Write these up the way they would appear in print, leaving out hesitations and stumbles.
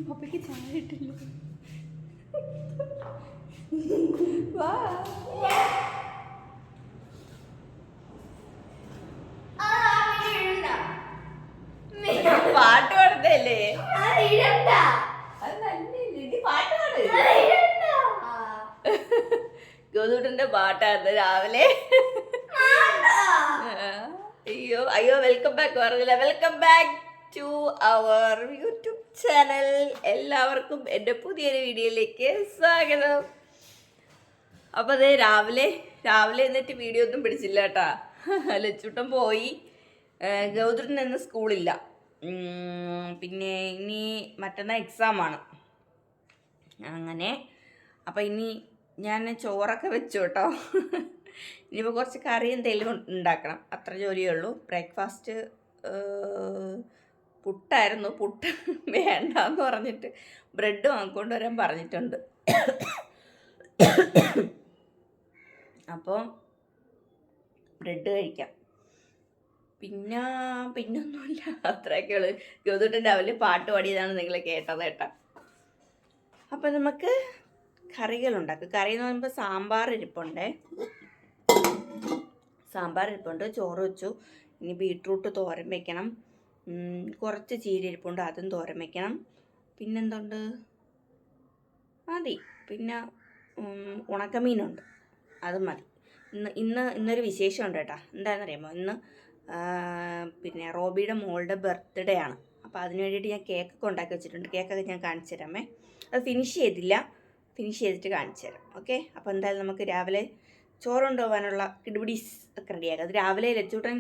പപ്പയ്ക്ക് ചായ ഇട്ടില്ല. വാ പാട്ട് പാടുന്നല്ലേ? ഗോതൂട്ടന്റെ പാട്ടായിരുന്നു രാവിലെ. അയ്യോ അയ്യോ, വെൽക്കം ബാക്ക് പറഞ്ഞില്ല. Welcome back to our YouTube channel. എല്ലാവർക്കും എൻ്റെ പുതിയൊരു വീഡിയോയിലേക്ക് സ്വാഗതം. അപ്പോൾ അത് രാവിലെ എന്നിട്ട് വീഡിയോ ഒന്നും പിടിച്ചില്ല കേട്ടാ. ലച്ചൂട്ടൻ പോയി. ഗൗതൂട്ടൻ ഇന്ന് സ്കൂളില്ല. പിന്നെ ഇനി മറ്റന്നാൾ എക്സാമാണ് അങ്ങനെ. അപ്പം ഇനി ഞാൻ ചോറൊക്കെ വെച്ചു കേട്ടോ. ഇനിയിപ്പോൾ കുറച്ച് കറി എന്തെങ്കിലും ഉണ്ടാക്കണം, അത്ര ജോലിയേ ഉള്ളൂ. ബ്രേക്ക്ഫാസ്റ്റ് പുട്ടായിരുന്നു. പുട്ട് വേണ്ടാന്ന് പറഞ്ഞിട്ട് ബ്രെഡ് വാങ്ങിക്കൊണ്ട് വരാൻ പറഞ്ഞിട്ടുണ്ട്. അപ്പോൾ ബ്രെഡ് കഴിക്കാം. പിന്നൊന്നുമില്ല, അത്രയൊക്കെ ഉള്ളു. ഗോതൂട്ടൻ രാവിലെ പാട്ട് പാടിയതാണ് നിങ്ങൾ കേട്ടത് കേട്ടോ. അപ്പം നമുക്ക് കറികളുണ്ടാക്കും. കറി എന്ന് പറയുമ്പോൾ സാമ്പാർ ഇരിപ്പുണ്ട്, ചോറ് വെച്ചു. ഇനി ബീട്രൂട്ട് തോരൻ വെക്കണം. കുറച്ച് ചീര ഇരിപ്പുണ്ട്, അതും തോരൻ വെക്കണം. പിന്നെന്തുണ്ട്, മതി. പിന്നെ ഉണക്കമീനുണ്ട്, അതും മതി. ഇന്നൊരു വിശേഷമുണ്ട് കേട്ടോ. എന്താണെന്നറിയാമോ? ഇന്ന് പിന്നെ റോബിയുടെ മോളുടെ ബർത്ത്ഡേ ആണ്. അപ്പോൾ അതിന് വേണ്ടിയിട്ട് ഞാൻ കേക്കൊക്കെ ഉണ്ടാക്കി വെച്ചിട്ടുണ്ട്. കേക്കൊക്കെ ഞാൻ കാണിച്ചു തരാമേ. അത് ഫിനിഷ് ചെയ്തിട്ട് കാണിച്ചു തരാം. ഓക്കെ. അപ്പോൾ എന്തായാലും നമുക്ക് രാവിലെ ചോറ് കൊണ്ടുപോകാനുള്ള കിടുപിടീസ് ഒക്കെ റെഡിയാക്കാം. അത് രാവിലെ ലച്ചൂട്ടൻ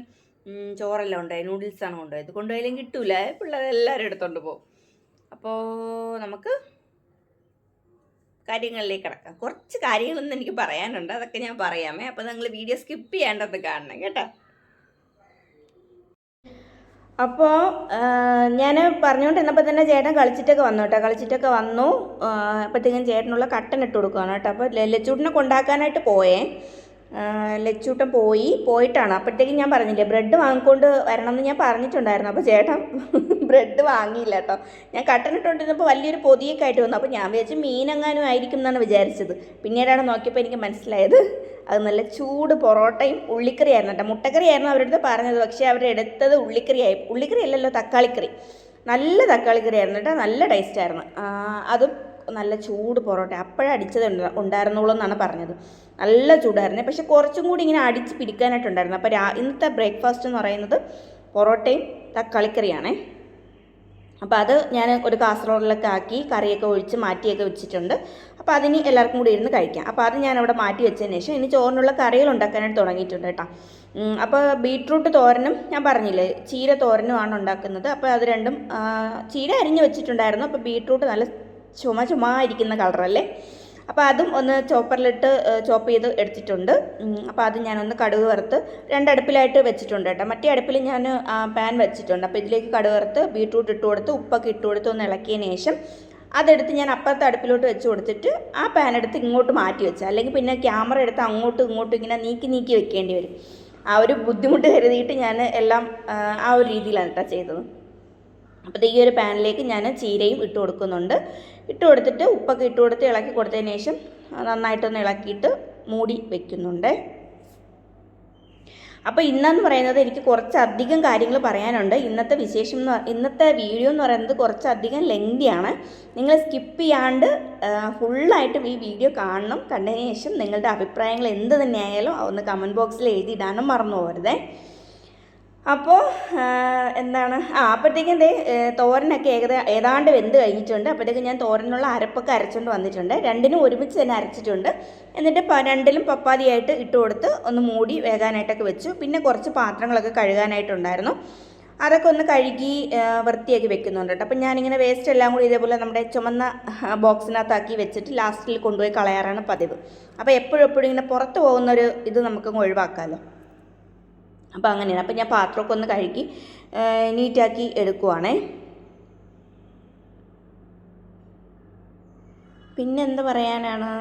ചോറെല്ലാം ഉണ്ടായി, നൂഡിൽസാണ് കൊണ്ടുപോയത്. കൊണ്ടുപോയാലും കിട്ടൂല, പിള്ളേരെല്ലാവരും എടുത്തോണ്ട് പോകും. അപ്പോൾ നമുക്ക് കാര്യങ്ങളിലേക്ക് കിടക്കാം. കുറച്ച് കാര്യങ്ങളൊന്നും എനിക്ക് പറയാനുണ്ട്, അതൊക്കെ ഞാൻ പറയാമേ. അപ്പോൾ നിങ്ങൾ വീഡിയോ സ്കിപ്പ് ചെയ്യാണ്ടത് കാണണം കേട്ടോ. അപ്പോൾ ഞാൻ പറഞ്ഞുകൊണ്ടിരുന്നപ്പോൾ തന്നെ ചേട്ടൻ കളിച്ചിട്ടൊക്കെ വന്നു. അപ്പോഴത്തേക്കും ചേട്ടനുള്ള കട്ടൻ ഇട്ട് കൊടുക്കുകയാണ് കേട്ടോ. അപ്പോൾ ലച്ചൂട്ടനെ കൊണ്ടാക്കാനായിട്ട് പോയേ. ലച്ചൂട്ടൻ പോയിട്ടാണ്. അപ്പോഴത്തേക്കും ഞാൻ പറഞ്ഞില്ലേ, ബ്രെഡ് വാങ്ങിക്കൊണ്ട് വരണം എന്ന് ഞാൻ പറഞ്ഞിട്ടുണ്ടായിരുന്നു. അപ്പോൾ ചേട്ടൻ ബ്രെഡ് വാങ്ങിയില്ല കേട്ടോ. ഞാൻ കട്ടൻ ഇട്ടുകൊണ്ടിരുന്നപ്പോൾ വലിയൊരു പൊതിയൊക്കെ ആയിട്ട് വന്നു. അപ്പോൾ ഞാൻ വിചാരിച്ചു മീനെങ്ങാനും ആയിരിക്കും എന്നാണ് വിചാരിച്ചത്. പിന്നീടാണ് നോക്കിയപ്പോൾ എനിക്ക് മനസ്സിലായത് അത് നല്ല ചൂട് പൊറോട്ടയും ഉള്ളിക്കറി ആയിരുന്നു കേട്ടോ. മുട്ടക്കറി ആയിരുന്നു അവരുടെ അടുത്ത് പറഞ്ഞത്, പക്ഷേ അവരെടുത്തത് ഉള്ളിക്കറി അല്ലല്ലോ, തക്കാളിക്കറി. നല്ല തക്കാളിക്കറി ആയിരുന്നു കേട്ടോ, നല്ല ടേസ്റ്റായിരുന്നു. അതും നല്ല ചൂട് പൊറോട്ട അപ്പോഴേ അടിച്ചത് ഉണ്ടായിരുന്നുള്ളൂ എന്നാണ് പറഞ്ഞത്. നല്ല ചൂടായിരുന്നു, പക്ഷെ കുറച്ചും കൂടി ഇങ്ങനെ അടിച്ച് പിടിക്കാനായിട്ടുണ്ടായിരുന്നു. അപ്പോൾ ഇന്നത്തെ ബ്രേക്ക്ഫാസ്റ്റ് എന്ന് പറയുന്നത് പൊറോട്ടയും തക്കാളിക്കറിയാണേ. അപ്പോൾ അത് ഞാൻ ഒരു കാസറോളിലൊക്കെ ആക്കി കറിയൊക്കെ ഒഴിച്ച് മാറ്റിയൊക്കെ വെച്ചിട്ടുണ്ട്. അപ്പോൾ അതിന് എല്ലാവർക്കും കൂടി ഇരുന്ന് കഴിക്കാം. അപ്പോൾ അത് ഞാനവിടെ മാറ്റി വെച്ചതിന് ശേഷം ഇനി ചോറിനുള്ള കറികൾ ഉണ്ടാക്കാനായിട്ട് തുടങ്ങിയിട്ടുണ്ട് കേട്ടോ. അപ്പോൾ ബീട്രൂട്ട് തോരനും ഞാൻ പറഞ്ഞില്ലേ, ചീര തോരനുമാണ് ഉണ്ടാക്കുന്നത്. അപ്പോൾ അത് രണ്ടും, ചീര അരിഞ്ഞ് വെച്ചിട്ടുണ്ടായിരുന്നു. അപ്പോൾ ബീട്രൂട്ട് നല്ല ചുമ ഇരിക്കുന്ന കളറല്ലേ. അപ്പോൾ അതും ഒന്ന് ചോപ്പറിലിട്ട് ചോപ്പ് ചെയ്ത് എടുത്തിട്ടുണ്ട്. അപ്പോൾ അത് ഞാനൊന്ന് കടുക് വറുത്ത് രണ്ടടുപ്പിലായിട്ട് വെച്ചിട്ടുണ്ട് കേട്ടോ. മറ്റേ അടുപ്പിൽ ഞാൻ പാൻ വെച്ചിട്ടുണ്ട്. അപ്പോൾ ഇതിലേക്ക് കടുക് വറുത്ത് ബീട്രൂട്ട് ഇട്ട് കൊടുത്ത് ഉപ്പൊക്കെ ഇട്ട് കൊടുത്ത് ഒന്ന് ഇളക്കിയതിന് ശേഷം അതെടുത്ത് ഞാൻ അപ്പുറത്തെ അടുപ്പിലോട്ട് വെച്ച് കൊടുത്തിട്ട് ആ പാൻ എടുത്ത് ഇങ്ങോട്ട് മാറ്റി വെച്ചാൽ, അല്ലെങ്കിൽ പിന്നെ ക്യാമറ എടുത്ത് അങ്ങോട്ടും ഇങ്ങോട്ടും ഇങ്ങനെ നീക്കി വെക്കേണ്ടി വരും. ആ ഒരു ബുദ്ധിമുട്ട് കരുതിയിട്ട് ഞാൻ എല്ലാം ആ ഒരു രീതിയിലാണ് കേട്ടോ ചെയ്തത്. അപ്പോൾ ഈ ഒരു പാനിലേക്ക് ഞാൻ ചീരയും ഇട്ട് കൊടുക്കുന്നുണ്ട്. ഇട്ട് കൊടുത്തിട്ട് ഉപ്പൊക്കെ ഇട്ട് കൊടുത്ത് ഇളക്കി കൊടുത്തതിന് ശേഷം നന്നായിട്ടൊന്ന് ഇളക്കിയിട്ട് മൂടി വയ്ക്കുന്നുണ്ട്. അപ്പോൾ ഇന്നെന്ന് പറയുന്നത് എനിക്ക് കുറച്ചധികം കാര്യങ്ങൾ പറയാനുണ്ട്. ഇന്നത്തെ വീഡിയോ എന്ന് പറയുന്നത് കുറച്ചധികം ലെങ്തിയാണ്. നിങ്ങൾ സ്കിപ്പ് ചെയ്യാണ്ട് ഫുള്ളായിട്ടും ഈ വീഡിയോ കാണണം. കണ്ടതിന് ശേഷം നിങ്ങളുടെ അഭിപ്രായങ്ങൾ എന്ത് തന്നെയായാലും ഒന്ന് കമൻറ്റ് ബോക്സിൽ എഴുതിയിടാനും മറന്നു പോകരുതേ. അപ്പോൾ എന്താണ്, അപ്പോഴത്തേക്കും തോരനൊക്കെ ഏതാണ്ട് വെന്ത് കഴിഞ്ഞിട്ടുണ്ട്. അപ്പോഴത്തേക്കും ഞാൻ തോരനുള്ള അരപ്പൊക്കെ അരച്ചുകൊണ്ട് വന്നിട്ടുണ്ട്. രണ്ടിനും ഒരുമിച്ച് തന്നെ അരച്ചിട്ടുണ്ട്. എന്നിട്ട് രണ്ടിലും പപ്പാതിയായിട്ട് ഇട്ട് കൊടുത്ത് ഒന്ന് മൂടി വേകാനായിട്ടൊക്കെ വെച്ചു. പിന്നെ കുറച്ച് പാത്രങ്ങളൊക്കെ കഴുകാനായിട്ടുണ്ടായിരുന്നു, അതൊക്കെ ഒന്ന് കഴുകി വൃത്തിയാക്കി വെക്കുന്നുണ്ട് കേട്ടോ. അപ്പം ഞാനിങ്ങനെ വേസ്റ്റ് എല്ലാം കൂടി ഇതേപോലെ നമ്മുടെ ചുമന്ന ബോക്സിനകത്താക്കി വെച്ചിട്ട് ലാസ്റ്റിൽ കൊണ്ടുപോയി കളയാറാണ് പതിവ്. അപ്പോൾ എപ്പോഴും ഇങ്ങനെ പുറത്ത് പോകുന്നൊരു ഇത് നമുക്കങ്ങ് ഒഴിവാക്കാമല്ലോ. അപ്പോൾ അങ്ങനെയാണ്. അപ്പോൾ ഞാൻ പാത്രമൊക്കെ ഒന്ന് കഴുകി നീറ്റാക്കി എടുക്കുവാണേ. പിന്നെ എന്ത് പറയാനാണ്.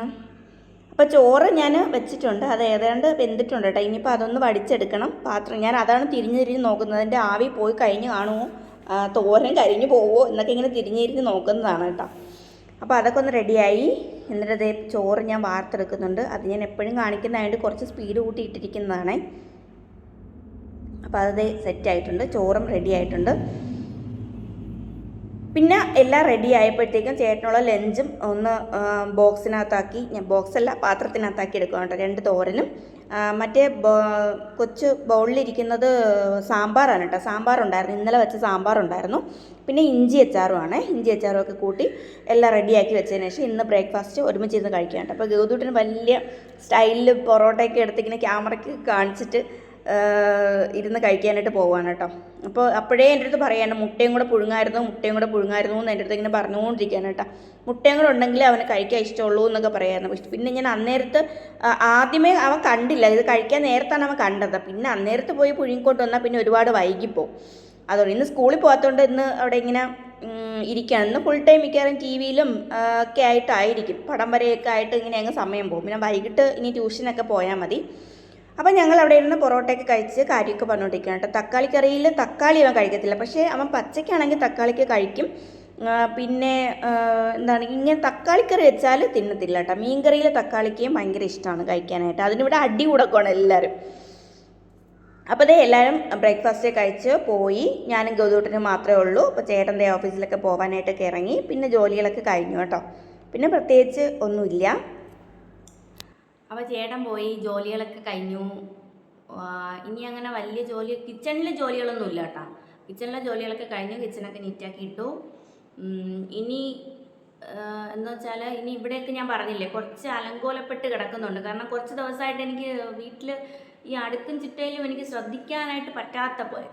അപ്പോൾ ചോറ് ഞാൻ വെച്ചിട്ടുണ്ട്, അത് ഏതാണ്ട് വെന്തിട്ടുണ്ട് കേട്ടോ. ഇനിയിപ്പോൾ അതൊന്ന് വടിച്ചെടുക്കണം പാത്രം. ഞാൻ അതാണ് തിരിഞ്ഞ് നോക്കുന്നത്, അതിൻ്റെ ആവി പോയി കഴിഞ്ഞ് കാണുമോ, തോരൻ കരിഞ്ഞു പോവോ എന്നൊക്കെ ഇങ്ങനെ തിരിഞ്ഞിരിഞ്ഞ് നോക്കുന്നതാണ് കേട്ടോ. അപ്പോൾ അതൊക്കെ ഒന്ന് റെഡിയായി. എന്നിട്ട് അതേ ചോറ് ഞാൻ വാർത്തെടുക്കുന്നുണ്ട്. അത് ഞാൻ എപ്പോഴും കാണിക്കുന്നതായിട്ട് കുറച്ച് സ്പീഡ് കൂട്ടി ഇട്ടിരിക്കുന്നതാണ്. അപ്പോൾ അതേ സെറ്റായിട്ടുണ്ട്, ചോറും റെഡി ആയിട്ടുണ്ട്. പിന്നെ എല്ലാം റെഡി ആയപ്പോഴത്തേക്കും ചേട്ടനുള്ള ലഞ്ചും ഒന്ന് ബോക്സിനകത്താക്കി, ഞാൻ ബോക്സല്ല പാത്രത്തിനകത്താക്കി എടുക്കുക കേട്ടോ. 2 തോരനും മറ്റേ കൊച്ചു ബൗളിലിരിക്കുന്നത് സാമ്പാറാണ് കേട്ടോ. സാമ്പാറുണ്ടായിരുന്നു, ഇന്നലെ വെച്ച സാമ്പാറുണ്ടായിരുന്നു. പിന്നെ ഇഞ്ചി അച്ചാറുമാണ്. ഇഞ്ചി അച്ചാറും ഒക്കെ കൂട്ടി എല്ലാം റെഡിയാക്കി വെച്ചതിന് ശേഷം ഇന്ന് ബ്രേക്ക്ഫാസ്റ്റ് ഒരുമിച്ചിരുന്ന് കഴിക്കാം കേട്ടോ. അപ്പോൾ ഗൗതൂട്ടിന് വലിയ സ്റ്റൈലിൽ പൊറോട്ടയൊക്കെ എടുത്തിങ്ങനെ ക്യാമറയ്ക്ക് കാണിച്ചിട്ട് ഇരുന്ന് കഴിക്കാനായിട്ട് പോവാണ് കേട്ടോ. അപ്പോൾ അപ്പോഴേ എൻ്റെ അടുത്ത് പറയാണ്ട് മുട്ടയും കൂടെ പുഴുങ്ങായിരുന്നു എന്ന് എൻ്റെ അടുത്ത് ഇങ്ങനെ പറഞ്ഞുകൊണ്ടിരിക്കുകയാണ് കേട്ടോ. മുട്ടയും കൂടെ ഉണ്ടെങ്കിൽ അവന് കഴിക്കാൻ ഇഷ്ടമുള്ളൂ എന്നൊക്കെ പറയായിരുന്നു. പക്ഷെ പിന്നെ ഞാൻ അന്നേരത്ത് ആദ്യമേ അവൻ കണ്ടില്ല, ഇത് കഴിക്കാൻ നേരത്താണ് അവൻ കണ്ടത്. പിന്നെ അന്നേരത്ത് പോയി പുഴുങ്ങിക്കൊണ്ട് വന്നാൽ പിന്നെ ഒരുപാട് വൈകിപ്പോവും. അതുകൊണ്ട് ഇന്ന് സ്കൂളിൽ പോകാത്തതുകൊണ്ട് ഇന്ന് അവിടെ ഇങ്ങനെ ഇരിക്കുകയാണ്. ഇന്ന് ഫുൾ ടൈം മിക്കവാറും ടി വിയിലും ഒക്കെ ആയിട്ടായിരിക്കും, പടം വരെയൊക്കെ ആയിട്ട് ഇങ്ങനെ അങ്ങ് സമയം പോകും. പിന്നെ വൈകിട്ട് ഇനി ട്യൂഷനൊക്കെ പോയാൽ മതി. അപ്പം ഞങ്ങൾ അവിടെ ഇരുന്ന് പൊറോട്ടയൊക്കെ കഴിച്ച് കാര്യമൊക്കെ പറഞ്ഞുകൊണ്ടിരിക്കുകയാണ് കേട്ടോ. തക്കാളി കറിയിൽ തക്കാളി അവൻ കഴിക്കത്തില്ല, പക്ഷേ അവൻ പച്ചയ്ക്കാണെങ്കിൽ തക്കാളിക്ക് കഴിക്കും. പിന്നെ എന്താണ് ഇങ്ങനെ തക്കാളിക്കറി വെച്ചാൽ തിന്നത്തില്ല കേട്ടോ. മീൻ കറിയിൽ തക്കാളിക്കയും ഭയങ്കര ഇഷ്ടമാണ് കഴിക്കാനായിട്ട്. അതിനിവിടെ അടി കൂടക്കമാണ് എല്ലാവരും. അപ്പോൾ അതേ എല്ലാവരും ബ്രേക്ക്ഫാസ്റ്റ് കഴിച്ച് പോയി. ഞാനും ഗൗതൂട്ടിനും മാത്രമേ ഉള്ളൂ. അപ്പോൾ ചേട്ടൻ്റെ ഓഫീസിലൊക്കെ പോകാനായിട്ടൊക്കെ ഇറങ്ങി. പിന്നെ ജോലികളൊക്കെ കഴിഞ്ഞു കേട്ടോ. പിന്നെ പ്രത്യേകിച്ച് ഒന്നുമില്ല. അപ്പോൾ ചേട്ടൻ പോയി, ജോലികളൊക്കെ കഴിഞ്ഞു. ഇനി അങ്ങനെ വലിയ കിച്ചണിലെ ജോലികളൊന്നുമില്ല കേട്ടോ. കിച്ചണിലെ ജോലികളൊക്കെ കഴിഞ്ഞു, കിച്ചണൊക്കെ നീറ്റാക്കി ഇട്ടു. ഇനി എന്ന് വെച്ചാൽ ഇനി ഇവിടെയൊക്കെ ഞാൻ പറഞ്ഞില്ലേ കുറച്ച് അലങ്കോലപ്പെട്ട് കിടക്കുന്നുണ്ട്. കാരണം കുറച്ച് ദിവസമായിട്ട് എനിക്ക് വീട്ടിൽ ഈ അടുക്കും ചിട്ടയിലും എനിക്ക് ശ്രദ്ധിക്കാനായിട്ട് പറ്റാത്ത പോലെ.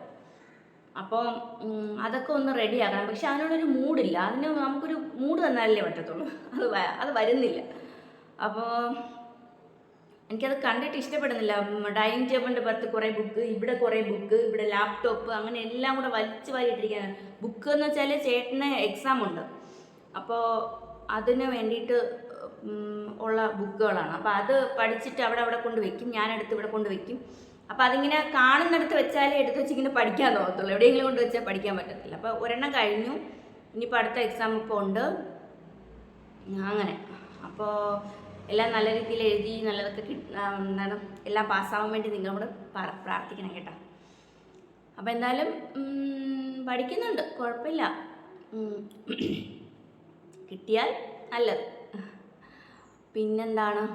അപ്പോൾ അതൊക്കെ ഒന്ന് റെഡിയാക്കണം. പക്ഷെ അതിനോടൊരു മൂഡില്ല. അതിന് നമുക്കൊരു മൂഡ് തന്നാലല്ലേ പറ്റത്തുള്ളൂ. അത് വരുന്നില്ല. അപ്പോൾ എനിക്കത് കണ്ടിട്ട് ഇഷ്ടപ്പെടുന്നില്ല. ഡൈനിങ് ടേബിളിൻ്റെ പുറത്ത് കുറേ ബുക്ക്, ഇവിടെ കുറേ ബുക്ക്, ഇവിടെ ലാപ്ടോപ്പ്, അങ്ങനെ എല്ലാം കൂടെ വലിച്ചു വാരിയിട്ടിരിക്കുകയാണ്. ബുക്ക് എന്ന് വെച്ചാൽ ചേട്ടന് എക്സാം ഉണ്ട്, അപ്പോൾ അതിന് വേണ്ടിയിട്ട് ഉള്ള ബുക്കുകളാണ്. അപ്പോൾ അത് പഠിച്ചിട്ട് അവിടെ കൊണ്ട് വയ്ക്കും, ഞാനെടുത്ത് ഇവിടെ കൊണ്ട് വയ്ക്കും. അപ്പോൾ അതിങ്ങനെ കാണുന്നിടത്ത് വെച്ചാലേ എടുത്ത് വെച്ചിങ്ങനെ പഠിക്കാൻ തോന്നത്തുള്ളൂ. എവിടെയെങ്കിലും കൊണ്ട് വെച്ചാൽ പഠിക്കാൻ പറ്റത്തില്ല. അപ്പോൾ ഒരെണ്ണം കഴിഞ്ഞു, ഇനിയിപ്പോൾ അടുത്ത എക്സാം ഇപ്പോൾ ഉണ്ട്. അങ്ങനെ അപ്പോൾ എല്ലാം നല്ല രീതിയിൽ എഴുതി നല്ലതൊക്കെ എന്താണ് എല്ലാം പാസ്സാവാൻ വേണ്ടി നിങ്ങളോട് പ്രാർത്ഥിക്കണം കേട്ടോ. അപ്പോൾ എന്തായാലും പഠിക്കുന്നുണ്ട്, കുഴപ്പമില്ല. കിട്ടിയാൽ നല്ലത്. പിന്നെന്താണ്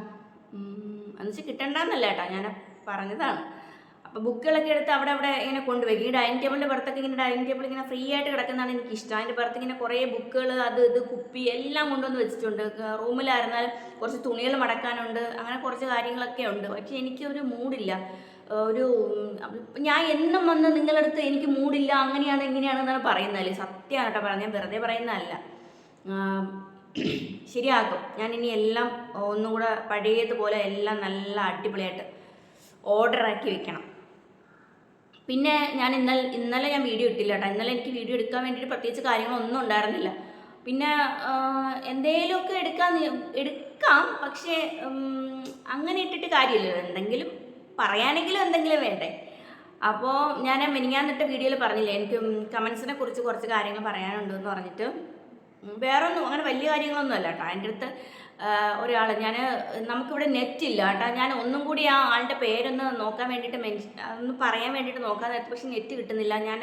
എന്നുവെച്ചാൽ കിട്ടണ്ടെന്നല്ല കേട്ടോ, ഞാൻ പറഞ്ഞതാണ്. അപ്പോൾ ബുക്കുകളൊക്കെ എടുത്ത് അവിടെ ഇങ്ങനെ കൊണ്ടുവയ്ക്കും. ഈ ഡൈനിങ് ടേബിളിൻ്റെ പുറത്തൊക്കെ ഇങ്ങനെ ഡൈനിങ് ടേബിൾ ഇങ്ങനെ ഫ്രീ ആയിട്ട് കിടക്കുന്നതാണ് എനിക്കിഷ്ടം. അതിൻ്റെ പുറത്ത് ഇങ്ങനെ കുറേ ബുക്കുകൾ, അത് ഇത് കുപ്പി എല്ലാം കൊണ്ടുവന്ന് വെച്ചിട്ടുണ്ട്. റൂമിലായിരുന്നാലും കുറച്ച് തുണികൾ മടക്കാനുണ്ട്, അങ്ങനെ കുറച്ച് കാര്യങ്ങളൊക്കെ ഉണ്ട്. പക്ഷേ എനിക്ക് ഒരു മൂഡില്ല. ഞാൻ എന്നും വന്ന് നിങ്ങളടുത്ത് എനിക്ക് മൂഡില്ല, അങ്ങനെയാണ് ഇങ്ങനെയാണെന്നാണ് പറയുന്നതല്ലേ. സത്യമാണ് കേട്ടോ പറഞ്ഞാൽ, ഞാൻ വെറുതെ പറയുന്നതല്ല. ശരിയാക്കും ഞാൻ ഇനി എല്ലാം ഒന്നും കൂടെ പഴയതുപോലെ എല്ലാം നല്ല അടിപൊളിയായിട്ട് ഓർഡറാക്കി വെക്കണം. പിന്നെ ഞാൻ ഇന്നലെ ഞാൻ വീഡിയോ ഇട്ടില്ല കേട്ടോ. ഇന്നലെ എനിക്ക് വീഡിയോ എടുക്കാൻ വേണ്ടിയിട്ട് പ്രത്യേകിച്ച് കാര്യങ്ങളൊന്നും ഉണ്ടായിരുന്നില്ല. പിന്നെ എന്തെങ്കിലുമൊക്കെ എടുക്കാം, പക്ഷേ അങ്ങനെ ഇട്ടിട്ട് കാര്യമില്ല. എന്തെങ്കിലും പറയാനെങ്കിലും എന്തെങ്കിലും വേണ്ടേ. അപ്പോൾ ഞാൻ മിനിഞ്ഞാന്നിട്ട വീഡിയോയിൽ പറഞ്ഞില്ലേ എനിക്ക് കമൻസിനെ കുറിച്ച് കുറച്ച് കാര്യങ്ങൾ പറയാനുണ്ടെന്ന് പറഞ്ഞിട്ട്. വേറൊന്നും അങ്ങനെ വലിയ കാര്യങ്ങളൊന്നും അല്ല കേട്ടോ. എൻ്റെ അടുത്ത് ഒരാൾ നമുക്കിവിടെ നെറ്റില്ല കേട്ടോ. ഞാൻ ഒന്നും കൂടി ആ ആളുടെ പേരൊന്ന് നോക്കാൻ വേണ്ടിയിട്ട് ഒന്ന് പറയാൻ വേണ്ടിയിട്ട് നോക്കാൻ നേരത്തെ, പക്ഷെ നെറ്റ് കിട്ടുന്നില്ല. ഞാൻ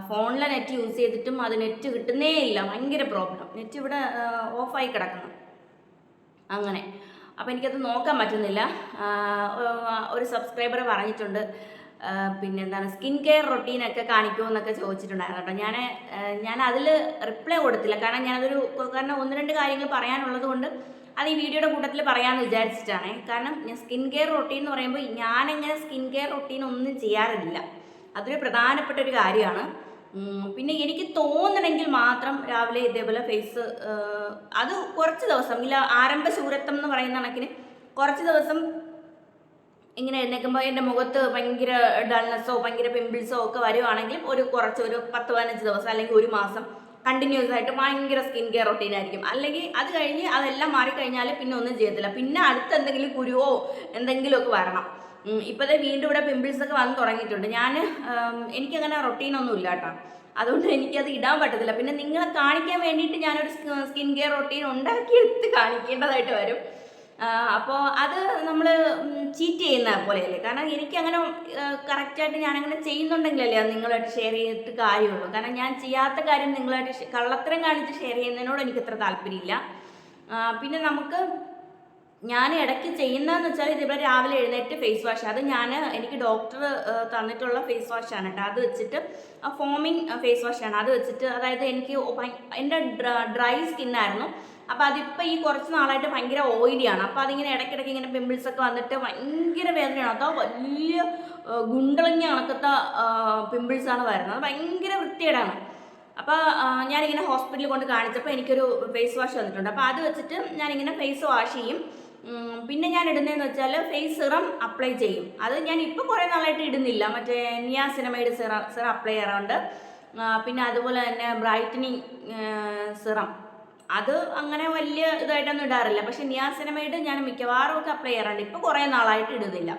ഫോണിലെ നെറ്റ് യൂസ് ചെയ്തിട്ടും അത് നെറ്റ് കിട്ടുന്നേ ഇല്ല. ഭയങ്കര പ്രോബ്ലം. നെറ്റ് ഇവിടെ ഓഫായി കിടക്കുന്നു അങ്ങനെ. അപ്പോൾ എനിക്കത് നോക്കാൻ പറ്റുന്നില്ല. ഒരു സബ്സ്ക്രൈബർ പറഞ്ഞിട്ടുണ്ട് പിന്നെന്താണ് സ്കിൻ കെയർ റൊട്ടീനൊക്കെ കാണിക്കുമോ എന്നൊക്കെ ചോദിച്ചിട്ടുണ്ടായിരുന്നു കേട്ടോ. ഞാൻ അതിൽ റിപ്ലൈ കൊടുത്തില്ല. കാരണം 1-2 കാര്യങ്ങൾ പറയാനുള്ളത് കൊണ്ട് അത് ഈ വീഡിയോയുടെ കൂട്ടത്തിൽ പറയാമെന്ന് വിചാരിച്ചിട്ടാണ്. കാരണം ഞാൻ സ്കിൻ കെയർ റൊട്ടീൻ എന്ന് പറയുമ്പോൾ ഞാനെങ്ങനെ സ്കിൻ കെയർ റൊട്ടീൻ ഒന്നും ചെയ്യാറില്ല. അതൊരു പ്രധാനപ്പെട്ട ഒരു കാര്യമാണ്. പിന്നെ എനിക്ക് തോന്നണമെങ്കിൽ മാത്രം രാവിലെ ഇതേപോലെ ഫേസ് അത് കുറച്ച് ദിവസം ഇല്ല, ആരംഭ ശൂരത്വം എന്ന് പറയുന്ന കണക്കിന് കുറച്ച് ദിവസം ഇങ്ങനെ എഴുന്നേൽക്കുമ്പോൾ എൻ്റെ മുഖത്ത് ഭയങ്കര ഡൾനെസ്സോ ഭയങ്കര പിമ്പിൾസോ ഒക്കെ വരുവാണെങ്കിൽ ഒരു 10-15 ദിവസം അല്ലെങ്കിൽ 1 മാസം കണ്ടിന്യൂസ് ആയിട്ട് ഭയങ്കര സ്കിൻ കെയർ റൊട്ടീൻ ആയിരിക്കും. അല്ലെങ്കിൽ അത് കഴിഞ്ഞ് അതെല്ലാം മാറിക്കഴിഞ്ഞാൽ പിന്നെ ഒന്നും ചെയ്യത്തില്ല, പിന്നെ അടുത്ത് എന്തെങ്കിലും കുരുവോ എന്തെങ്കിലുമൊക്കെ വരണം. ഇപ്പോഴത്തെ വീണ്ടും ഇവിടെ പിമ്പിൾസ് ഒക്കെ വന്ന് തുടങ്ങിയിട്ടുണ്ട്. എനിക്കങ്ങനെ റൊട്ടീനൊന്നും ഇല്ല കേട്ടോ, അതുകൊണ്ട് എനിക്കത് ഇടാൻ പറ്റത്തില്ല. പിന്നെ നിങ്ങളെ കാണിക്കാൻ വേണ്ടിയിട്ട് ഞാനൊരു സ്കിൻ കെയർ റൊട്ടീൻ ഉണ്ടാക്കിയെടുത്ത് കാണിക്കേണ്ടതായിട്ട് വരും. അപ്പോൾ അത് നമ്മൾ ചീറ്റ് ചെയ്യുന്ന പോലെയല്ലേ, കാരണം എനിക്കങ്ങനെ കറക്റ്റായിട്ട് ഞാനങ്ങനെ ചെയ്യുന്നുണ്ടെങ്കിലല്ലേ അത് നിങ്ങളായിട്ട് ഷെയർ ചെയ്തിട്ട് കാര്യമുള്ളൂ. കാരണം ഞാൻ ചെയ്യാത്ത കാര്യം നിങ്ങളായിട്ട് കള്ളത്തരം കാണിച്ച് ഷെയർ ചെയ്യുന്നതിനോട് എനിക്കത്ര താല്പര്യമില്ല. പിന്നെ ഞാൻ ഇടയ്ക്ക് ചെയ്യുന്നതെന്ന് വെച്ചാൽ ഇതേപോലെ രാവിലെ എഴുന്നേറ്റ് ഫേസ് വാഷ്, അത് എനിക്ക് ഡോക്ടർ തന്നിട്ടുള്ള ഫേസ് വാഷാണ് കേട്ടോ. അത് വെച്ചിട്ട് ഫോമിങ് ഫേസ് വാഷാണ്, അത് വെച്ചിട്ട് അതായത് എൻ്റെ ഡ്രൈ സ്കിന്നായിരുന്നു. അപ്പോൾ അതിപ്പോൾ ഈ കുറച്ച് നാളായിട്ട് ഭയങ്കര ഓയിലിയാണ്. അപ്പോൾ അതിങ്ങനെ ഇടയ്ക്കിടയ്ക്ക് ഇങ്ങനെ പിമ്പിൾസൊക്കെ വന്നിട്ട് ഭയങ്കര വേദനയാണ്. അതോ വലിയ ഗുണ്ടളിഞ്ഞ കണക്കത്തെ പിമ്പിൾസാണ് വരുന്നത്, അത് ഭയങ്കര വൃത്തികേടാണ്. അപ്പോൾ ഞാനിങ്ങനെ ഹോസ്പിറ്റലിൽ കൊണ്ട് കാണിച്ചപ്പോൾ എനിക്കൊരു ഫേസ് വാഷ് വന്നിട്ടുണ്ട്. അപ്പോൾ അത് വെച്ചിട്ട് ഞാനിങ്ങനെ ഫേസ് വാഷ് ചെയ്യും. പിന്നെ ഞാൻ ഇടുന്നതെന്ന് വെച്ചാൽ ഫേസ് സിറം അപ്ലൈ ചെയ്യും. അത് ഞാൻ ഇപ്പോൾ കുറേ നാളായിട്ട് ഇടുന്നില്ല, മറ്റേ നിയാസിനമൈഡ് സിറം അപ്ലൈ ചെയ്യാറുണ്ട്. പിന്നെ അതുപോലെ തന്നെ ബ്രൈറ്റനിങ് സിറം, അത് അങ്ങനെ വലിയ ഇതായിട്ടൊന്നും ഇടാറില്ല. പക്ഷെ നിയാസിനമൈഡ് ഞാൻ മിക്കവാറും ഒക്കെ അപ്ലൈ ചെയ്യാറുണ്ട്, ഇപ്പോൾ കുറേ നാളായിട്ട് ഇടുന്നില്ല.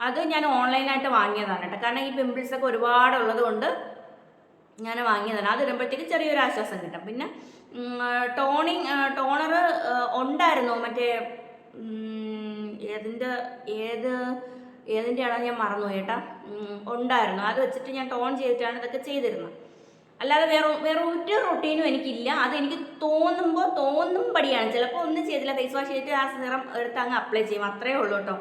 അത് ഞാൻ ഓൺലൈനായിട്ട് വാങ്ങിയതാണ് കേട്ടോ, കാരണം ഈ പിമ്പിൾസൊക്കെ ഒരുപാടുള്ളത് കൊണ്ട് ഞാൻ വാങ്ങിയതാണ്. അത് ഇടുമ്പോഴത്തേക്ക് ചെറിയൊരു ആശ്വാസം കിട്ടും. പിന്നെ ടോണർ ഉണ്ടായിരുന്നു, മറ്റേ ഏതിൻ്റെയാണോ ഞാൻ മറന്നുപോയി കേട്ടോ, ഉണ്ടായിരുന്നു. അത് വെച്ചിട്ട് ഞാൻ ടോൺ ചെയ്തിട്ടാണ് ഇതൊക്കെ ചെയ്തിരുന്നത്. അല്ലാതെ വേറെ ഒരു റൊട്ടീനും എനിക്കില്ല. അതെനിക്ക് തോന്നുമ്പടിയാണ്. ചിലപ്പോൾ ഒന്നും ചെയ്തില്ല, ഫേസ് വാഷ് ചെയ്തിട്ട് ആ സിറം എടുത്ത് അങ്ങ് അപ്ലൈ ചെയ്യും, അത്രയേ ഉള്ളൂ കേട്ടോ.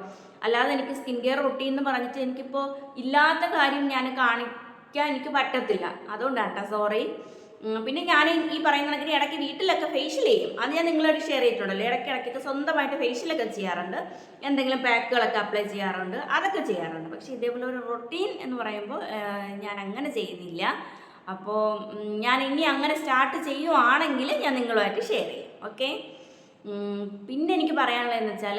അല്ലാതെ എനിക്ക് സ്കിൻ കെയർ റൊട്ടീൻ എന്ന് പറഞ്ഞിട്ട് എനിക്കിപ്പോൾ ഇല്ലാത്ത കാര്യം ഞാൻ കാണിക്കാൻ എനിക്ക് പറ്റത്തില്ല, അതുകൊണ്ടാണ് കേട്ടോ, സോറി. പിന്നെ ഞാൻ ഈ പറയുന്ന കണക്കിന് ഇടയ്ക്ക് വീട്ടിലൊക്കെ ഫേഷ്യൽ ചെയ്യും. അത് ഞാൻ നിങ്ങളോട് ഷെയർ ചെയ്തിട്ടുണ്ടല്ലോ. ഇടയ്ക്കിടയ്ക്കൊക്കെ സ്വന്തമായിട്ട് ഫേഷ്യലൊക്കെ ചെയ്യാറുണ്ട്, എന്തെങ്കിലും പാക്കുകളൊക്കെ അപ്ലൈ ചെയ്യാറുണ്ട്, അതൊക്കെ ചെയ്യാറുണ്ട്. പക്ഷേ ഇതേപോലെ ഒരു റൊട്ടീൻ എന്ന് പറയുമ്പോൾ ഞാൻ അങ്ങനെ ചെയ്യുന്നില്ല. അപ്പോൾ ഞാൻ ഇനി അങ്ങനെ സ്റ്റാർട്ട് ചെയ്യുവാണെങ്കിൽ ഞാൻ നിങ്ങളുമായിട്ട് ഷെയർ ചെയ്യും, ഓക്കെ. പിന്നെ എനിക്ക് പറയാനുള്ളതെന്ന് വെച്ചാൽ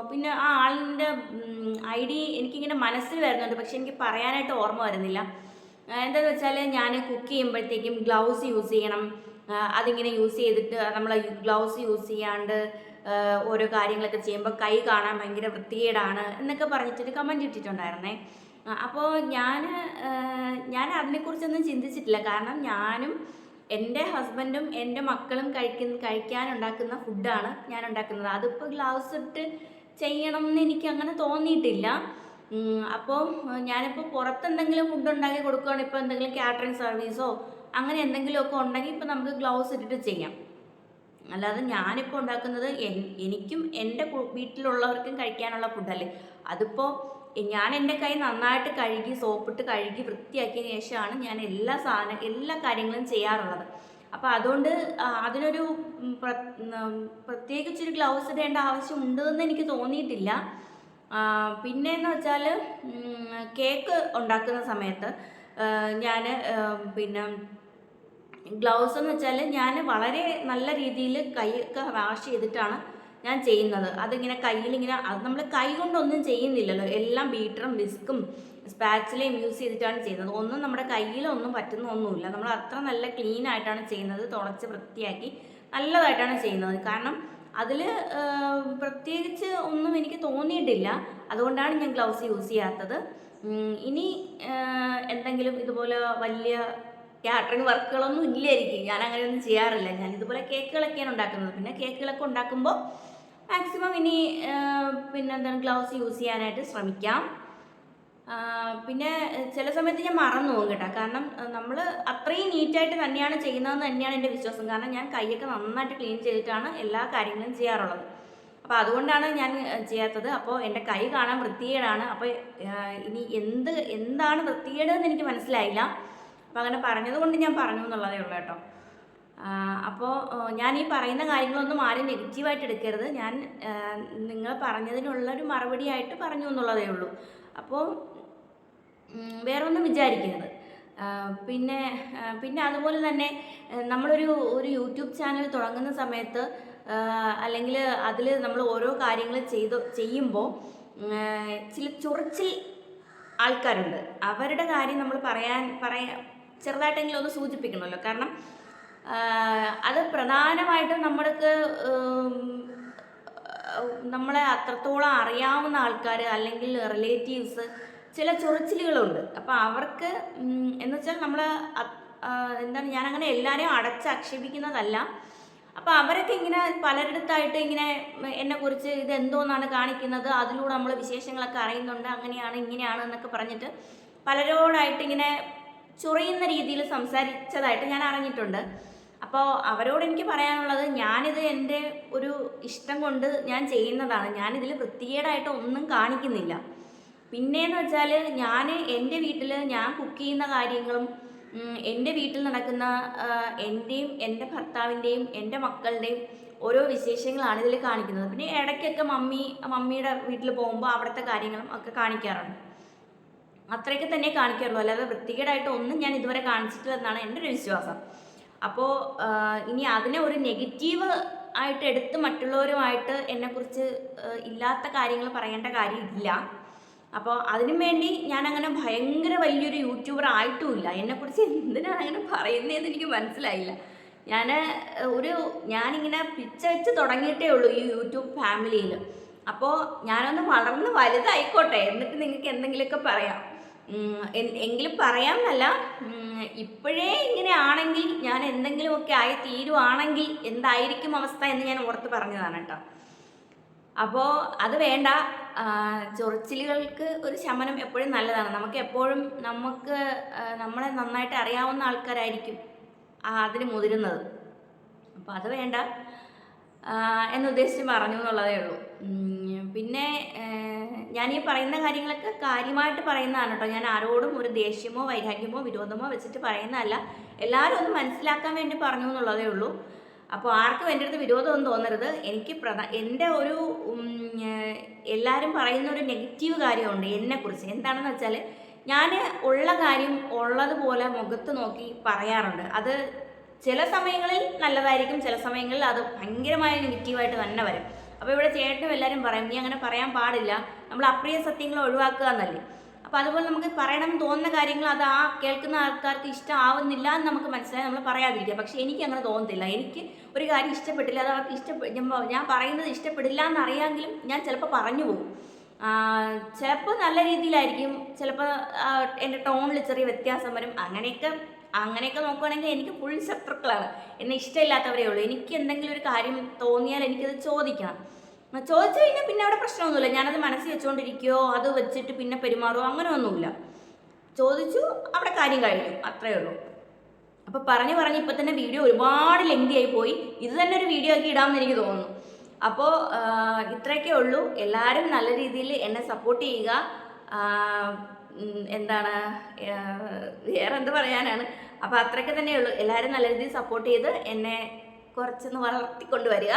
പിന്നെ ആ ആളിൻ്റെ ID എനിക്കിങ്ങനെ മനസ്സിൽ വരുന്നുണ്ട്, പക്ഷെ എനിക്ക് പറയാനായിട്ട് ഓർമ്മ വരുന്നില്ല. എന്താണെന്ന് വെച്ചാൽ ഞാൻ കുക്ക് ചെയ്യുമ്പോഴത്തേക്കും ഗ്ലൗസ് യൂസ് ചെയ്യണം. അതിങ്ങനെ യൂസ് ചെയ്തിട്ട് നമ്മൾ ഗ്ലൗസ് യൂസ് ചെയ്യാണ്ട് ഓരോ കാര്യങ്ങളൊക്കെ ചെയ്യുമ്പോൾ കൈ കാണാൻ ഭയങ്കര വൃത്തികേടാണ് എന്നൊക്കെ പറഞ്ഞിട്ടൊരു കമൻറ്റ് ഇട്ടിട്ടുണ്ടായിരുന്നേ. അപ്പോൾ ഞാൻ അതിനെക്കുറിച്ചൊന്നും ചിന്തിച്ചിട്ടില്ല, കാരണം ഞാനും എൻ്റെ ഹസ്ബൻഡും എൻ്റെ മക്കളും കഴിക്കാനുണ്ടാക്കുന്ന ഫുഡാണ് ഞാൻ ഉണ്ടാക്കുന്നത്. അതിപ്പോൾ ഗ്ലൗസ് ഇട്ട് ചെയ്യണം എന്ന് എനിക്ക് അങ്ങനെ തോന്നിയിട്ടില്ല. അപ്പോൾ ഞാനിപ്പോൾ പുറത്തെന്തെങ്കിലും ഫുഡ് ഉണ്ടാക്കി കൊടുക്കുകയാണ്, ഇപ്പോൾ എന്തെങ്കിലും കാറ്ററിംഗ് സർവീസോ അങ്ങനെ എന്തെങ്കിലുമൊക്കെ ഉണ്ടെങ്കിൽ ഇപ്പോൾ നമുക്ക് ഗ്ലൗസ് ഇട്ടിട്ട് ചെയ്യാം. അല്ലാതെ ഞാനിപ്പോൾ ഉണ്ടാക്കുന്നത് എനിക്കും എൻ്റെ വീട്ടിലുള്ളവർക്കും കഴിക്കാനുള്ള ഫുഡല്ലേ. അതിപ്പോൾ ഞാൻ എൻ്റെ കൈ നന്നായിട്ട് കഴുകി സോപ്പിട്ട് കഴുകി വൃത്തിയാക്കിയതിന് ശേഷമാണ് ഞാൻ എല്ലാ കാര്യങ്ങളും ചെയ്യാറുള്ളത്. അപ്പോൾ അതുകൊണ്ട് അതിനൊരു പ്രത്യേകിച്ചൊരു ഗ്ലൗസ് ഇടേണ്ട ആവശ്യം ഉണ്ടെന്ന് എനിക്ക് തോന്നിയിട്ടില്ല. പിന്നെയെന്ന് വെച്ചാൽ കേക്ക് ഉണ്ടാക്കുന്ന സമയത്ത് ഞാൻ പിന്നെ ഗ്ലൗസ് എന്ന് വെച്ചാൽ ഞാൻ വളരെ നല്ല രീതിയിൽ കൈയൊക്കെ വാഷ് ചെയ്തിട്ടാണ് ഞാൻ ചെയ്യുന്നത്. അതിങ്ങനെ കയ്യിലിങ്ങനെ അത് നമ്മൾ കൈ കൊണ്ടൊന്നും ചെയ്യുന്നില്ലല്ലോ, എല്ലാം ബീറ്ററും വിസ്കും സ്പാച്ചിലയും യൂസ് ചെയ്തിട്ടാണ് ചെയ്യുന്നത്. ഒന്നും നമ്മുടെ കയ്യിലൊന്നും പറ്റുന്ന ഒന്നുമില്ല. നമ്മൾ അത്ര നല്ല ക്ലീൻ ആയിട്ടാണ് ചെയ്യുന്നത്, തുടച്ച് വൃത്തിയാക്കി നല്ലതായിട്ടാണ് ചെയ്യുന്നത്. കാരണം അതിൽ പ്രത്യേകിച്ച് ഒന്നും എനിക്ക് തോന്നിയിട്ടില്ല, അതുകൊണ്ടാണ് ഞാൻ ഗ്ലൗസ് യൂസ് ചെയ്യാത്തത്. ഇനി എന്തെങ്കിലും ഇതുപോലെ വലിയ കാറ്ററിംഗ് വർക്കുകളൊന്നും ഇല്ലായിരിക്കും, ഞാൻ അങ്ങനെയൊന്നും ചെയ്യാറില്ല. ഞാൻ ഇതുപോലെ കേക്കുകളൊക്കെയാണ് ഉണ്ടാക്കുന്നത്. പിന്നെ കേക്കുകളൊക്കെ ഉണ്ടാക്കുമ്പോൾ മാക്സിമം ഇനി എന്താണ് ഗ്ലൗസ് യൂസ് ചെയ്യാനായിട്ട് ശ്രമിക്കാം. പിന്നെ ചില സമയത്ത് ഞാൻ മറന്നു പോകും കേട്ടോ, കാരണം നമ്മൾ അത്രയും നീറ്റായിട്ട് തന്നെയാണ് ചെയ്യുന്നതെന്ന് തന്നെയാണ് എൻ്റെ വിശ്വാസം. കാരണം ഞാൻ കൈയൊക്കെ നന്നായിട്ട് ക്ലീൻ ചെയ്തിട്ടാണ് എല്ലാ കാര്യങ്ങളും ചെയ്യാറുള്ളത്. അപ്പോൾ അതുകൊണ്ടാണ് ഞാൻ ചെയ്യാത്തത്. അപ്പോൾ എൻ്റെ കൈ കാണാൻ വൃത്തികേടാണ്. അപ്പോൾ ഇനി എന്താണ് വൃത്തികേടെന്ന് എനിക്ക് മനസ്സിലായില്ല. അപ്പോൾ അങ്ങനെ പറഞ്ഞതുകൊണ്ട് ഞാൻ പറഞ്ഞു എന്നുള്ളതേ ഉള്ളൂ കേട്ടോ. അപ്പോൾ ഞാൻ ഈ പറയുന്ന കാര്യങ്ങളൊന്നും ആരും നെഗറ്റീവായിട്ട് എടുക്കരുത്. ഞാൻ നിങ്ങൾ പറഞ്ഞതിനുള്ളൊരു മറുപടി ആയിട്ട് പറഞ്ഞു എന്നുള്ളതേ ഉള്ളൂ. അപ്പോൾ വേറെ ഒന്നും വിചാരിക്കരുത്. പിന്നെ അതുപോലെ തന്നെ നമ്മളൊരു യൂട്യൂബ് ചാനൽ തുടങ്ങുന്ന സമയത്ത് അല്ലെങ്കിൽ അതിൽ നമ്മൾ ഓരോ കാര്യങ്ങൾ ചെയ്യുമ്പോൾ ചില ചൊറിച്ചിൽ ആൾക്കാരുണ്ട്. അവരുടെ കാര്യം നമ്മൾ ചെറുതായിട്ടെങ്കിലും ഒന്ന് സൂചിപ്പിക്കണമല്ലോ. കാരണം അത് പ്രധാനമായിട്ടും നമ്മൾക്ക് നമ്മളെ അത്രത്തോളം അറിയാവുന്ന ആൾക്കാർ അല്ലെങ്കിൽ റിലേറ്റീവ്സ് ചില ചൊറിച്ചിലുകളുണ്ട്. അപ്പോൾ അവർക്ക് എന്ന് വെച്ചാൽ നമ്മൾ എന്താണ്, ഞാനങ്ങനെ എല്ലാവരെയും അടച്ചാക്ഷേപിക്കുന്നതല്ല. അപ്പോൾ അവരൊക്കെ ഇങ്ങനെ പലരിടത്തായിട്ട് ഇങ്ങനെ എന്നെക്കുറിച്ച് ഇതെന്തോന്നാണ് കാണിക്കുന്നത്, അതിലൂടെ നമ്മൾ വിശേഷങ്ങളൊക്കെ അറിയുന്നുണ്ട്, അങ്ങനെയാണ് ഇങ്ങനെയാണ് എന്നൊക്കെ പറഞ്ഞിട്ട് പലരോടായിട്ട് ഇങ്ങനെ ചൊറിയുന്ന രീതിയിൽ സംസാരിച്ചതായിട്ട് ഞാൻ അറിഞ്ഞിട്ടുണ്ട്. അപ്പോൾ അവരോട് എനിക്ക് പറയാനുള്ളത്, ഞാനിത് എൻ്റെ ഒരു ഇഷ്ടം കൊണ്ട് ഞാൻ ചെയ്യുന്നതാണ്. ഞാനിതിൽ വൃത്തികേടായിട്ട് ഒന്നും കാണിക്കുന്നില്ല. പിന്നെയെന്ന് വെച്ചാൽ ഞാൻ എൻ്റെ വീട്ടിൽ ഞാൻ കുക്ക് ചെയ്യുന്ന കാര്യങ്ങളും എൻ്റെ വീട്ടിൽ നടക്കുന്ന എൻ്റെയും എൻ്റെ ഭർത്താവിൻ്റെയും എൻ്റെ മക്കളുടെയും ഓരോ വിശേഷങ്ങളാണ് ഇതിൽ കാണിക്കുന്നത്. പിന്നെ ഇടയ്ക്കൊക്കെ മമ്മിയുടെ വീട്ടിൽ പോകുമ്പോൾ അവിടുത്തെ കാര്യങ്ങളും ഒക്കെ കാണിക്കാറുണ്ട്. അത്രയൊക്കെ തന്നെ കാണിക്കാറുള്ളൂ, അല്ലാതെ വൃത്തികേടായിട്ട് ഒന്നും ഞാൻ ഇതുവരെ കാണിച്ചിട്ടില്ലെന്നാണ് എൻ്റെ ഒരു വിശ്വാസം. അപ്പോൾ ഇനി അതിനെ ഒരു നെഗറ്റീവ് ആയിട്ട് എടുത്ത് മറ്റുള്ളവരുമായിട്ട് എന്നെക്കുറിച്ച് ഇല്ലാത്ത കാര്യങ്ങൾ പറയേണ്ട കാര്യമില്ല. അപ്പോൾ അതിനു വേണ്ടി ഞാനങ്ങനെ ഭയങ്കര വലിയൊരു യൂട്യൂബർ ആയിട്ടുമില്ല. എന്നെക്കുറിച്ച് എന്തിനാണ് അങ്ങനെ പറയുന്നതെന്ന് എനിക്ക് മനസ്സിലായില്ല. ഞാനിങ്ങനെ പിച്ച വെച്ച് തുടങ്ങിയിട്ടേ ഉള്ളൂ ഈ യൂട്യൂബ് ഫാമിലിയിൽ. അപ്പോൾ ഞാനൊന്ന് വളർന്ന് വലുതായിക്കോട്ടെ, എന്നിട്ട് നിങ്ങൾക്ക് എന്തെങ്കിലുമൊക്കെ പറയാം. എങ്കിലും പറയാമെന്നല്ല, ഇപ്പോഴേ ഇങ്ങനെ ആണെങ്കിൽ ഞാൻ എന്തെങ്കിലുമൊക്കെ ആയി തീരുവാണെങ്കിൽ എന്തായിരിക്കും അവസ്ഥ എന്ന് ഞാൻ ഓർത്ത് പറഞ്ഞതാണ് കേട്ടോ. അപ്പോൾ അത് വേണ്ട. ചൊറിച്ചിലുകൾക്ക് ഒരു ശമനം എപ്പോഴും നല്ലതാണ്. നമുക്ക് എപ്പോഴും നമ്മളെ നന്നായിട്ട് അറിയാവുന്ന ആൾക്കാരായിരിക്കും അതിന് മുതിരുന്നത്. അപ്പോൾ അത് വേണ്ട എന്നുദ്ദേശിച്ച് പറഞ്ഞു എന്നുള്ളതേ ഉള്ളൂ. പിന്നെ ഞാനീ പറയുന്ന കാര്യങ്ങളൊക്കെ കാര്യമായിട്ട് പറയുന്നതാണ് കേട്ടോ. ഞാൻ ആരോടും ഒരു ദേഷ്യമോ വൈരാഗ്യമോ വിരോധമോ വെച്ചിട്ട് പറയുന്നതല്ല. എല്ലാവരും ഒന്ന് മനസ്സിലാക്കാൻ വേണ്ടി പറഞ്ഞു എന്നുള്ളതേ ഉള്ളൂ. അപ്പോൾ ആർക്കും എൻ്റെ അടുത്ത് വിരോധമൊന്നും തോന്നരുത്. എനിക്ക് എൻ്റെ ഒരു എല്ലാവരും പറയുന്ന ഒരു നെഗറ്റീവ് കാര്യമുണ്ട് എന്നെക്കുറിച്ച്. എന്താണെന്ന് വെച്ചാൽ, ഞാൻ ഉള്ള കാര്യം ഉള്ളതുപോലെ മുഖത്ത് നോക്കി പറയാറുണ്ട്. അത് ചില സമയങ്ങളിൽ നല്ലതായിരിക്കും, ചില സമയങ്ങളിൽ അത് ഭയങ്കരമായ നെഗറ്റീവായിട്ട് തന്നെ വരും. അപ്പോൾ ഇവിടെ ചേട്ടനും എല്ലാവരും പറയും, നീ അങ്ങനെ പറയാൻ പാടില്ല, നമ്മൾ അപ്രിയ സത്യങ്ങൾ ഒഴിവാക്കുക എന്നല്ലേ. അപ്പോൾ അതുപോലെ നമുക്ക് പറയണം തോന്നുന്ന കാര്യങ്ങൾ അത് കേൾക്കുന്ന ആൾക്കാർക്ക് ഇഷ്ടമാവുന്നില്ല എന്ന് നമുക്ക് മനസ്സിലായി നമ്മൾ പറയാതിരിക്കുക. പക്ഷേ എനിക്ക് അങ്ങനെ തോന്നത്തില്ല. എനിക്ക് ഒരു കാര്യം ഇഷ്ടപ്പെട്ടില്ല, അത് അവർക്ക് ഞാൻ പറയുന്നത് ഇഷ്ടപ്പെടില്ല എന്നറിയാമെങ്കിലും ഞാൻ ചിലപ്പോൾ പറഞ്ഞു പോകും. ചിലപ്പോൾ നല്ല രീതിയിലായിരിക്കും, ചിലപ്പോൾ എൻ്റെ ടോണിൽ ചെറിയ വ്യത്യാസം വരും. അങ്ങനെയൊക്കെ നോക്കുകയാണെങ്കിൽ എനിക്ക് ഫുൾ ശത്രുക്കളാണ്. എന്നെ ഇഷ്ടമില്ലാത്തവരേ ഉള്ളൂ. എനിക്ക് എന്തെങ്കിലും ഒരു കാര്യം തോന്നിയാൽ എനിക്കത് ചോദിക്കണം. ചോദിച്ചു കഴിഞ്ഞാൽ പിന്നെ അവിടെ പ്രശ്നമൊന്നുമില്ല. ഞാനത് മനസ്സിൽ വെച്ചുകൊണ്ടിരിക്കുകയോ അത് വെച്ചിട്ട് പിന്നെ പെരുമാറുമോ അങ്ങനെയൊന്നുമില്ല. ചോദിച്ചു, അവിടെ കാര്യം കഴിഞ്ഞു, അത്രയേ ഉള്ളൂ. അപ്പോൾ പറഞ്ഞ് ഇപ്പം തന്നെ വീഡിയോ ഒരുപാട് ലെങ്തി ആയി പോയി. ഇത് തന്നെ ഒരു വീഡിയോ ആക്കി ഇടാമെന്ന് എനിക്ക് തോന്നുന്നു. അപ്പോൾ ഇത്രയൊക്കെ ഉള്ളൂ. എല്ലാവരും നല്ല രീതിയിൽ എന്നെ സപ്പോർട്ട് ചെയ്യുക. എന്താണ് വേറെ എന്ത് പറയാനാണ്. അപ്പോൾ അത്രയൊക്കെ തന്നെയുള്ളൂ. എല്ലാവരും നല്ല രീതിയിൽ സപ്പോർട്ട് ചെയ്ത് എന്നെ കുറച്ചൊന്ന് വളർത്തിക്കൊണ്ട് വരിക.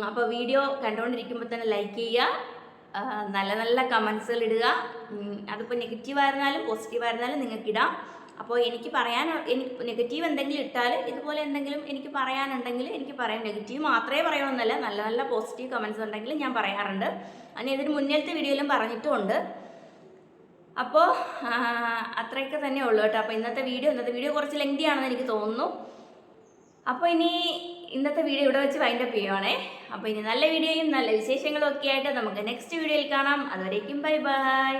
അപ്പോൾ വീഡിയോ കണ്ടുകൊണ്ടിരിക്കുമ്പോൾ തന്നെ ലൈക്ക് ചെയ്യുക, നല്ല നല്ല കമൻസുകൾ ഇടുക. അതിപ്പോൾ നെഗറ്റീവായിരുന്നാലും പോസിറ്റീവായിരുന്നാലും നിങ്ങൾക്കിടാം. അപ്പോൾ എനിക്ക് നെഗറ്റീവ് എന്തെങ്കിലും ഇട്ടാൽ ഇതുപോലെ എന്തെങ്കിലും എനിക്ക് പറയാനുണ്ടെങ്കിൽ എനിക്ക് പറയാം. നെഗറ്റീവ് മാത്രമേ പറയണമെന്നല്ല, നല്ല നല്ല പോസിറ്റീവ് കമൻസ് ഉണ്ടെങ്കിൽ ഞാൻ പറയാറുണ്ട്. അതിന് ഇതിന് മുന്നേത്തെ വീഡിയോയിലും പറഞ്ഞിട്ടുമുണ്ട്. അപ്പോൾ അത്രയൊക്കെ തന്നെ ഉള്ളൂ കേട്ടോ. അപ്പോൾ ഇന്നത്തെ വീഡിയോ കുറച്ച് ലെങ്തി ആണെന്ന് എനിക്ക് തോന്നുന്നു. അപ്പോൾ ഇനി ഇന്നത്തെ വീഡിയോ ഇവിടെ വെച്ച് വൈൻഡപ്പ് ചെയ്യുവാണേ. അപ്പോൾ ഇനി നല്ല വീഡിയോയും നല്ല വിശേഷങ്ങളും ഒക്കെ ആയിട്ട് നമുക്ക് നെക്സ്റ്റ് വീഡിയോയിൽ കാണാം. അതുവരേക്കും ബൈ ബൈ.